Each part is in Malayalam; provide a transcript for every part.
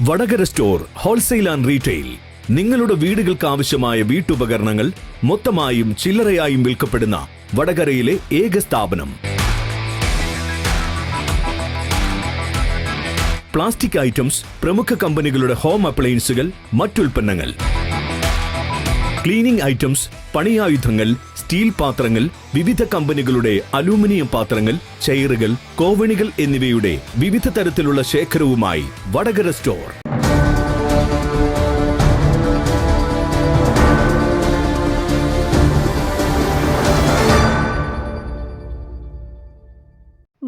Vadakara store wholesale and retail. നിങ്ങളുടെ വീടുകൾക്ക് ആവശ്യമായ വീട്ടുപകരണങ്ങൾ മൊത്തമായും ചില്ലറയായും വിൽക്കപ്പെടുന്ന വടകരയിലെ ഏക സ്ഥാപനം. പ്ലാസ്റ്റിക് ഐറ്റംസ്, പ്രമുഖ കമ്പനികളുടെ ഹോം അപ്ലയൻസുകൾ, മറ്റുൽപ്പന്നങ്ങൾ, ക്ലീനിംഗ് ഐറ്റംസ്, പണിയായുധങ്ങൾ, സ്റ്റീൽ പാത്രങ്ങൾ, വിവിധ കമ്പനികളുടെ അലൂമിനിയം പാത്രങ്ങൾ, ചെയറുകൾ, കോവണികൾ എന്നിവയുടെ വിവിധ തരത്തിലുള്ള ശേഖരവുമായി വടകര സ്റ്റോർ.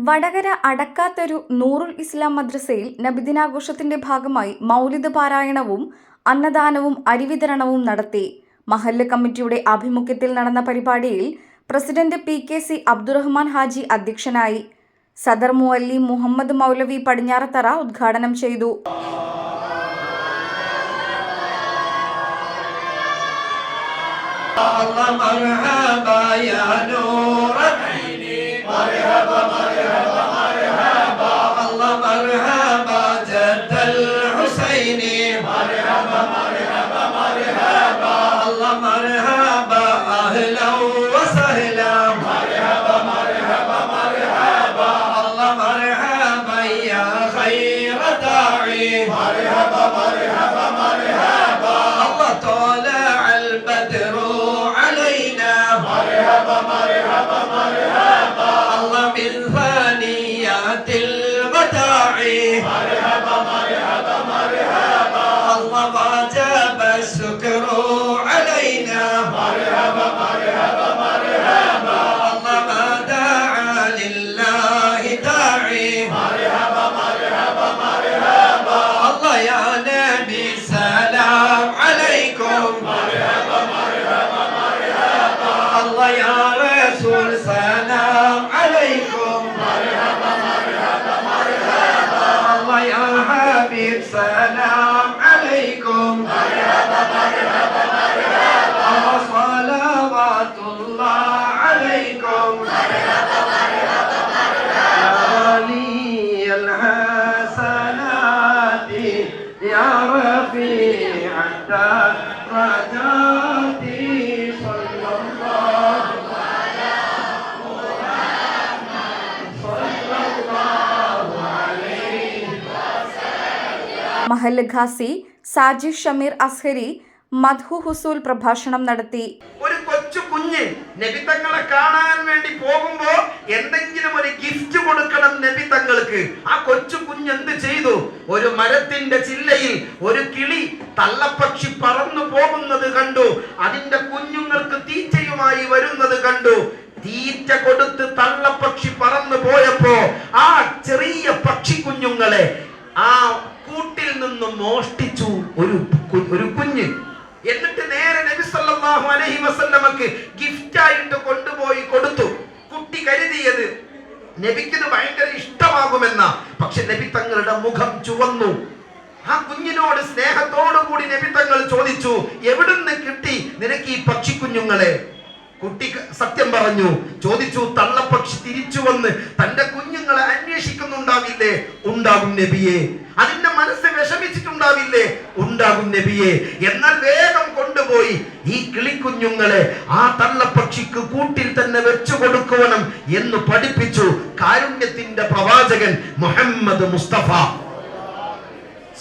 വടകര അടക്കാത്തൊരു നൂറുൽ ഇസ്ലാം മദ്രസയിൽ നബിദിനാഘോഷത്തിന്റെ ഭാഗമായി മൗലിദ് പാരായണവും അന്നദാനവും അരിവിതരണവും നടത്തി. മഹല്ല് കമ്മിറ്റിയുടെ ആഭിമുഖ്യത്തിൽ നടന്ന പരിപാടിയിൽ പ്രസിഡന്റ് PKC അബ്ദുറഹ്മാൻ ഹാജി അധ്യക്ഷനായി. സദർ മുഅല്ലി മുഹമ്മദ് മൗലവി പടിഞ്ഞാറത്തറ ഉദ്ഘാടനം ചെയ്തു. سلام عليكم مرحبا مرحبا مرحبا صلوات الله عليكم مرحبا مرحبا مرحبا يا ولي الحسنات يا رفيع الدرجات صلى الله على محمد صلى الله عليه മഹല്ല് ഖാസി സാജി ഷമീർ അസ്ഹരി മദ്ഹു ഹുസൂൽ പ്രഭാഷണം നടത്തി. ഒരു കൊച്ചു കുഞ്ഞ് നബി തങ്ങളെ കാണാൻ വേണ്ടി പോകുമ്പോ എന്തെങ്കിലും ഒരു ഗിഫ്റ്റ് കൊടുക്കണം നബി തങ്ങൾക്ക്. ആ കൊച്ചു കുഞ്ഞ് എന്ത് ചെയ്തു? ഒരു മരത്തിന്റെ ചില്ലയിൽ ഒരു കിളി തള്ളപ്പക്ഷി പറന്നു പോകുന്നത് കണ്ടു. അതിന്റെ കുഞ്ഞുങ്ങൾക്ക് തീറ്റയുമായി വരുന്നത് കണ്ടു. തീറ്റ കൊടുത്ത് തള്ളപ്പക്ഷി പറന്നു പോയപ്പോ ആ ചെറിയ പക്ഷി കുഞ്ഞുങ്ങളെ ആ കൂട്ടിൽ നിന്നും മോഷ്ടിച്ചു ഒരു കുഞ്ഞ്. എന്നിട്ട് നേരെ നബി സല്ലല്ലാഹു അലൈഹി വസല്ലമക്ക് ഗിഫ്റ്റ് ആയിട്ട് കൊണ്ടുപോയി കൊടുത്തു. കുട്ടി കരുതിയത് നബിക്കിന് ഭയങ്കര ഇഷ്ടമാകുമെന്ന. പക്ഷെ നബി തങ്ങളുടെ മുഖം ചുവന്നു. ആ കുഞ്ഞിനോട് സ്നേഹത്തോടു കൂടി നബി തങ്ങൾ ചോദിച്ചു, എവിടുന്ന് കിട്ടി നിനക്ക് ഈ പക്ഷിക്കുഞ്ഞുങ്ങളെ? കുട്ടി സത്യം പറഞ്ഞു. ചോദിച്ചു, തള്ളപ്പക്ഷി തിരിച്ചു വന്ന് തന്റെ കുഞ്ഞുങ്ങളെ അന്വേഷിക്കുന്നുണ്ടാവില്ലേ? ഉണ്ടാകും നബിയെ. അതിന്റെ മനസ്സ് വിഷമിച്ചിട്ടുണ്ടാവില്ലേ? ഉണ്ടാകും നബിയെ. എന്നാൽ വേഗം കൊണ്ടുപോയി ഈ കിളിക്കുഞ്ഞുങ്ങളെ ആ തള്ളപ്പക്ഷിക്ക് കൂട്ടിൽ തന്നെ വെച്ചു കൊടുക്കണം എന്ന് പഠിപ്പിച്ചു കാരുണ്യത്തിന്റെ പ്രവാചകൻ മുഹമ്മദ് മുസ്തഫ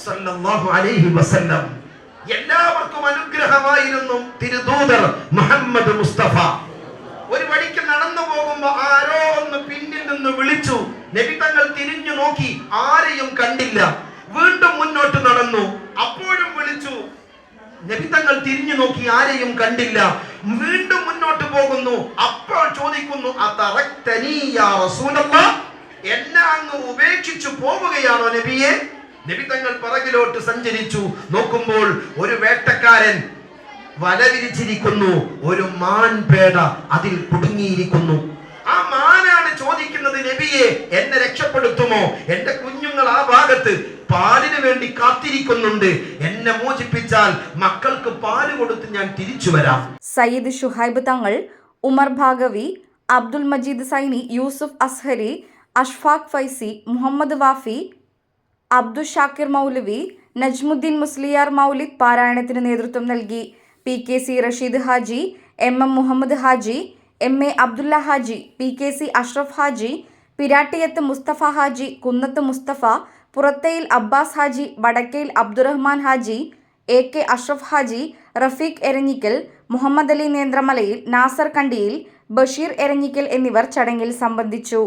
സല്ലല്ലാഹു അലൈഹി വസല്ലം. എല്ലാവർക്കും അനുഗ്രഹമായിരുന്നു തിരുദൂതർ മുഹമ്മദ് മുസ്തഫ. ഒരു വഴിക്ക് നടന്നു പോകുമ്പോ ആരോ ഒന്ന് പിന്നിൽ നിന്ന് വിളിച്ചു. നബി തങ്ങൾ തിരിഞ്ഞു നോക്കി, ആരെയും കണ്ടില്ല. വീണ്ടും മുന്നോട്ട് നടന്നു, അപ്പോഴും വിളിച്ചു. നബി തങ്ങൾ തിരിഞ്ഞു നോക്കി, ആരെയും കണ്ടില്ല. വീണ്ടും മുന്നോട്ട് പോകുന്നു, അപ്പോൾ ചോദിക്കുന്നു, അതറക്തനീ യാ റസൂലല്ലാഹ്, എന്നെ അങ്ങ് ഉപേക്ഷിച്ചു പോവുകയാണോ നബിയെ? നബി തങ്ങൾ പിറകിലോട്ട് സഞ്ചരിച്ചു. നോക്കുമ്പോൾ ഒരു വേട്ടക്കാരൻ വല വിരിച്ചിരിക്കുന്നു. ഒരു മാൻപേട അതിൽ കുടുങ്ങിയിരിക്കുന്നു. ആ മാനാണ് ചോദിക്കുന്നത്, നബിയെ എന്നെ രക്ഷപ്പെടുത്തുമോ? എന്റെ കുഞ്ഞുങ്ങൾ ആ ഭാഗത്ത് പാലിന് വേണ്ടി കാത്തിരിക്കുന്നുണ്ട്. എന്നെ മോചിപ്പിച്ചാൽ മക്കൾക്ക് പാല് കൊടുത്ത് ഞാൻ തിരിച്ചു വരാം. സയ്യിദ് ഷുഹൈബ് തങ്ങൾ, ഉമർ ഭാഗവി, അബ്ദുൽ മജീദ് സൈനി, യൂസുഫ് അസ്ഹരി, അഷ്ഫാഖ് ഫൈസി, മുഹമ്മദ് വാഫി, അബ്ദുൽ ഷാക്കിർ മൗലവി, നജ്മുദ്ദീൻ മുസ്ലിയാർ മൗലിദ് പാരായണത്തിന് നേതൃത്വം നൽകി. PKC Rasheed Haji, MM Muhammad Haji, MA Abdulla Haji, PKC Ashraf Haji, Pirattiyath Musthafa Haji, Kunnath Musthafa, Purathayil Abbas Haji, Vadakkayil Abdurahman Haji, AK Ashraf Haji, Rafeeq Eranhikkal, Muhammad Ali Nenthramalayil, Nasar Kandiyil, Basheer Eranhikkal എന്നിവർ ചടങ്ങിൽ സംബന്ധിച്ചു.